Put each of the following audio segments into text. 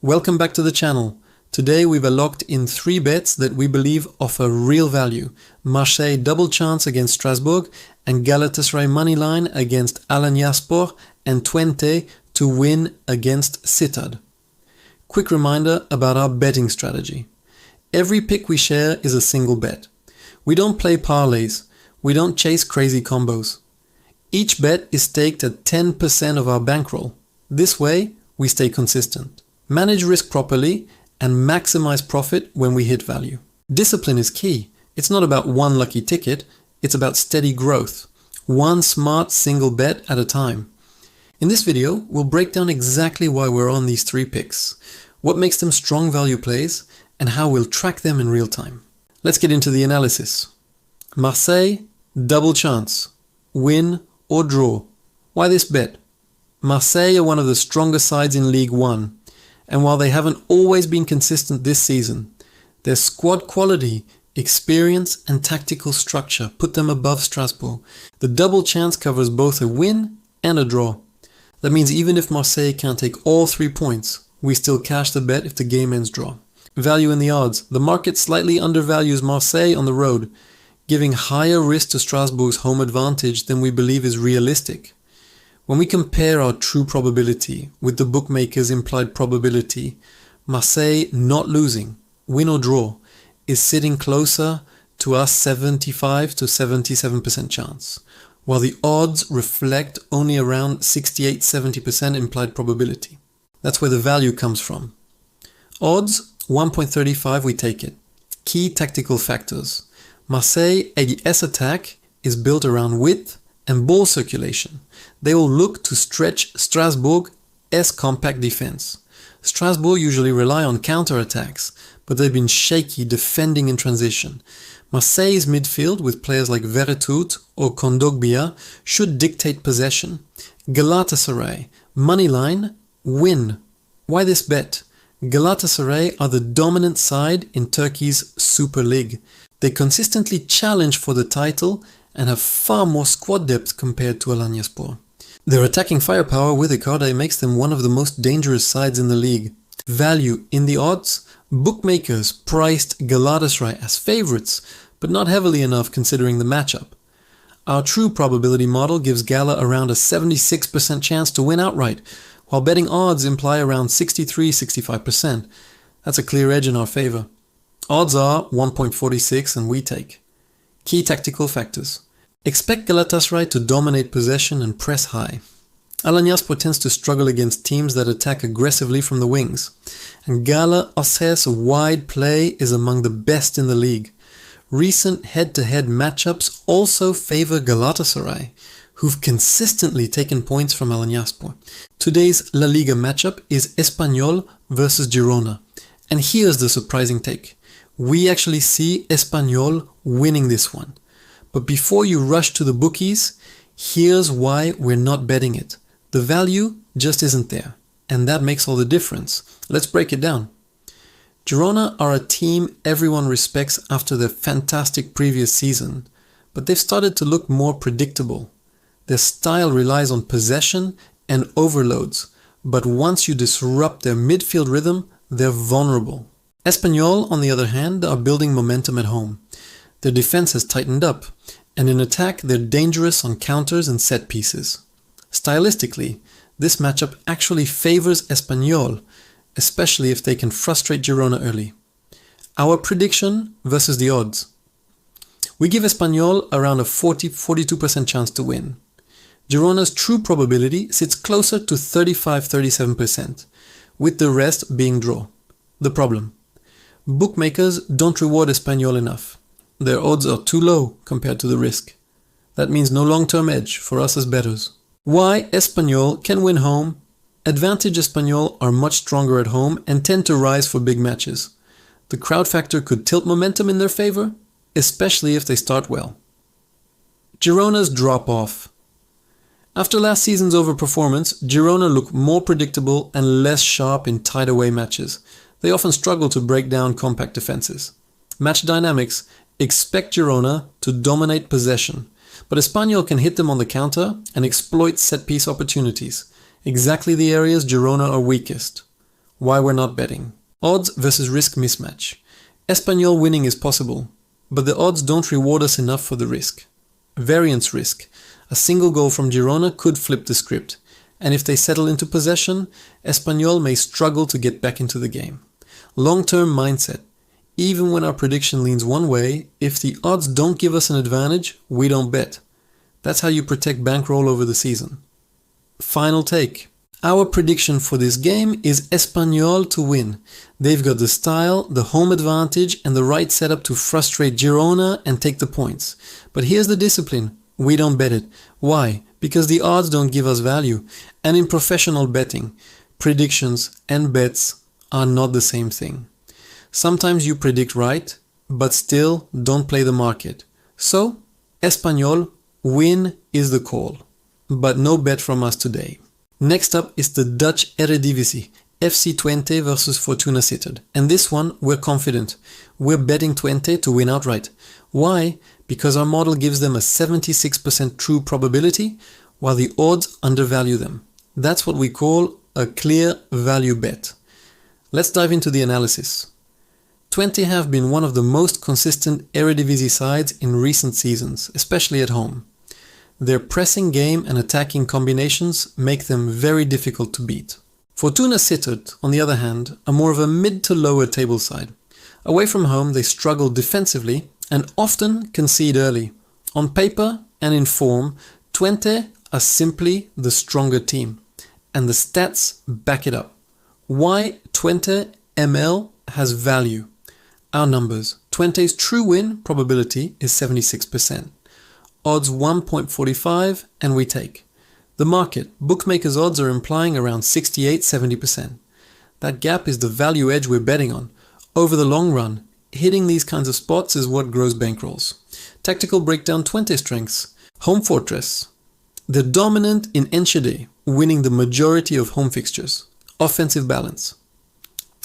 Welcome back to the channel. Today we've locked in 3 bets that we believe offer real value. Marseille double chance against Strasbourg and Galatasaray moneyline against Alanyaspor and Twente to win against Sittard. Quick reminder about our betting strategy. Every pick we share is a single bet. We don't play parlays. We don't chase crazy combos. Each bet is staked at 10% of our bankroll. This way, we stay consistent. Manage risk properly and maximize profit when we hit value. Discipline is key. It's not about one lucky ticket, it's about steady growth. One smart single bet at a time. In this video, we'll break down exactly why we're on these 3 picks, what makes them strong value plays, and how we'll track them in real time. Let's get into the analysis. Marseille, double chance. Win or draw. Why this bet? Marseille are one of the stronger sides in Ligue 1. And while they haven't always been consistent this season, their squad quality, experience and tactical structure put them above Strasbourg. The double chance covers both a win and a draw. That means even if Marseille can't take all 3 points, we still cash the bet if the game ends draw. Value in the odds. The market slightly undervalues Marseille on the road, giving higher risk to Strasbourg's home advantage than we believe is realistic. When we compare our true probability with the bookmakers' implied probability, Marseille not losing, win or draw, is sitting closer to our 75 to 77% chance, while the odds reflect only around 68-70% implied probability. That's where the value comes from. Odds 1.35, we take it. Key tactical factors. Marseille AS attack is built around width and ball circulation. They will look to stretch Strasbourg's compact defense. Strasbourg usually rely on counter-attacks, but they've been shaky defending in transition. Marseille's midfield with players like Veretout or Kondogbia should dictate possession. Galatasaray, moneyline, win. Why this bet? Galatasaray are the dominant side in Turkey's Super League. They consistently challenge for the title and have far more squad depth compared to Alanyaspor. Their attacking firepower with Icardi makes them one of the most dangerous sides in the league. Value in the odds? Bookmakers priced Galatasaray as favourites, but not heavily enough considering the matchup. Our true probability model gives Gala around a 76% chance to win outright, while betting odds imply around 63-65%. That's a clear edge in our favour. Odds are 1.46 and we take. Key tactical factors. Expect Galatasaray to dominate possession and press high. Alanyaspor tends to struggle against teams that attack aggressively from the wings, and Galatasaray's wide play is among the best in the league. Recent head-to-head matchups also favour Galatasaray, who've consistently taken points from Alanyaspor. Today's La Liga matchup is Espanyol versus Girona, and here's the surprising take. We actually see Espanyol winning this one. But before you rush to the bookies, here's why we're not betting it. The value just isn't there, and that makes all the difference. Let's break it down. Girona are a team everyone respects after their fantastic previous season, but they've started to look more predictable. Their style relies on possession and overloads, but once you disrupt their midfield rhythm, they're vulnerable. Espanyol, on the other hand, are building momentum at home. Their defense has tightened up, and in attack they're dangerous on counters and set pieces. Stylistically, this matchup actually favors Espanyol, especially if they can frustrate Girona early. Our prediction versus the odds. We give Espanyol around a 40-42% chance to win. Girona's true probability sits closer to 35-37%, with the rest being draw. The problem. Bookmakers don't reward Espanyol enough. Their odds are too low compared to the risk. That means no long-term edge for us as bettors. Why Espanyol can win home? Advantage Espanyol are much stronger at home and tend to rise for big matches. The crowd factor could tilt momentum in their favour, especially if they start well. Girona's drop-off. After last season's overperformance, Girona look more predictable and less sharp in tight away matches. They often struggle to break down compact defenses. Match dynamics. Expect Girona to dominate possession, but Espanyol can hit them on the counter and exploit set-piece opportunities, exactly the areas Girona are weakest. Why we're not betting. Odds versus risk mismatch. Espanyol winning is possible, but the odds don't reward us enough for the risk. Variance risk. A single goal from Girona could flip the script, and if they settle into possession, Espanyol may struggle to get back into the game. Long-term mindset. Even when our prediction leans one way, if the odds don't give us an advantage, we don't bet. That's how you protect bankroll over the season. Final take. Our prediction for this game is Espanyol to win. They've got the style, the home advantage, and the right setup to frustrate Girona and take the points. But here's the discipline. We don't bet it. Why? Because the odds don't give us value. And in professional betting, predictions and bets are not the same thing. Sometimes you predict right, but still don't play the market. So, Espanyol, win is the call. But no bet from us today. Next up is the Dutch Eredivisie, FC Twente versus Fortuna Sittard. And this one, we're confident. We're betting Twente to win outright. Why? Because our model gives them a 76% true probability, while the odds undervalue them. That's what we call a clear value bet. Let's dive into the analysis. Twente have been one of the most consistent Eredivisie sides in recent seasons, especially at home. Their pressing game and attacking combinations make them very difficult to beat. Fortuna Sittard, on the other hand, are more of a mid to lower table side. Away from home, they struggle defensively and often concede early. On paper and in form, Twente are simply the stronger team, and the stats back it up. Why Twente ML has value? Our numbers. Twente's true win probability is 76%. Odds 1.45 and we take. The market. Bookmakers' odds are implying around 68-70%. That gap is the value edge we're betting on. Over the long run, hitting these kinds of spots is what grows bankrolls. Tactical breakdown. Twente strengths. Home fortress. They're dominant in Enschede, winning the majority of home fixtures. Offensive balance.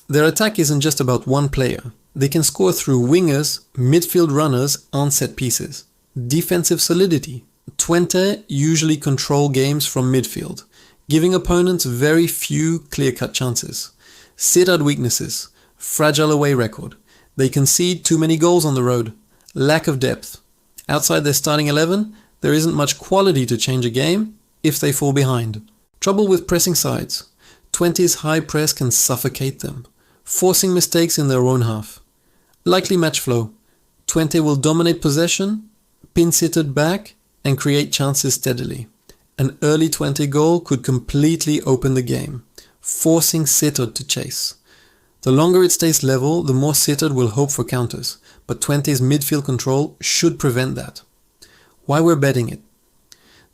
Their attack isn't just about one player. They can score through wingers, midfield runners, and set pieces. Defensive solidity. Twente usually control games from midfield, giving opponents very few clear-cut chances. Sittard weaknesses. Fragile away record. They concede too many goals on the road. Lack of depth. Outside their starting 11, there isn't much quality to change a game if they fall behind. Trouble with pressing sides. Twente's high press can suffocate them, forcing mistakes in their own half. Likely match flow. Twente will dominate possession, pin Sittard back, and create chances steadily. An early Twente goal could completely open the game, forcing Sittard to chase. The longer it stays level, the more Sittard will hope for counters, but Twente's midfield control should prevent that. Why we're betting it?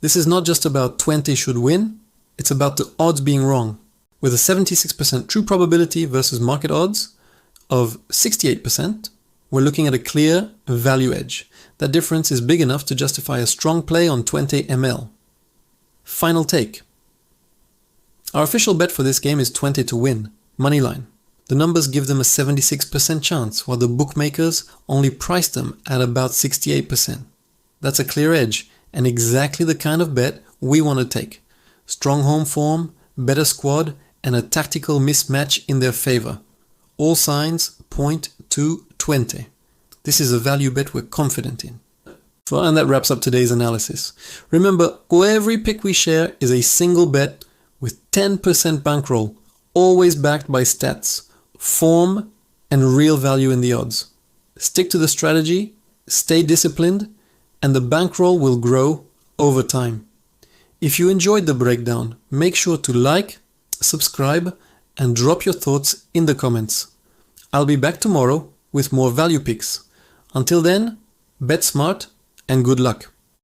This is not just about Twente should win, it's about the odds being wrong. With a 76% true probability versus market odds of 68%, we're looking at a clear value edge. That difference is big enough to justify a strong play on Twente ML. Final take. Our official bet for this game is Twente to win, moneyline. The numbers give them a 76% chance, while the bookmakers only price them at about 68%. That's a clear edge, and exactly the kind of bet we want to take. Strong home form, better squad, and a tactical mismatch in their favor. All signs point to Twente. This is a value bet we're confident in. And that wraps up today's analysis. Remember, every pick we share is a single bet with 10% bankroll, always backed by stats, form, and real value in the odds. Stick to the strategy, stay disciplined, and the bankroll will grow over time. If you enjoyed the breakdown, make sure to like, subscribe, and drop your thoughts in the comments. I'll be back tomorrow with more value picks. Until then, bet smart and good luck.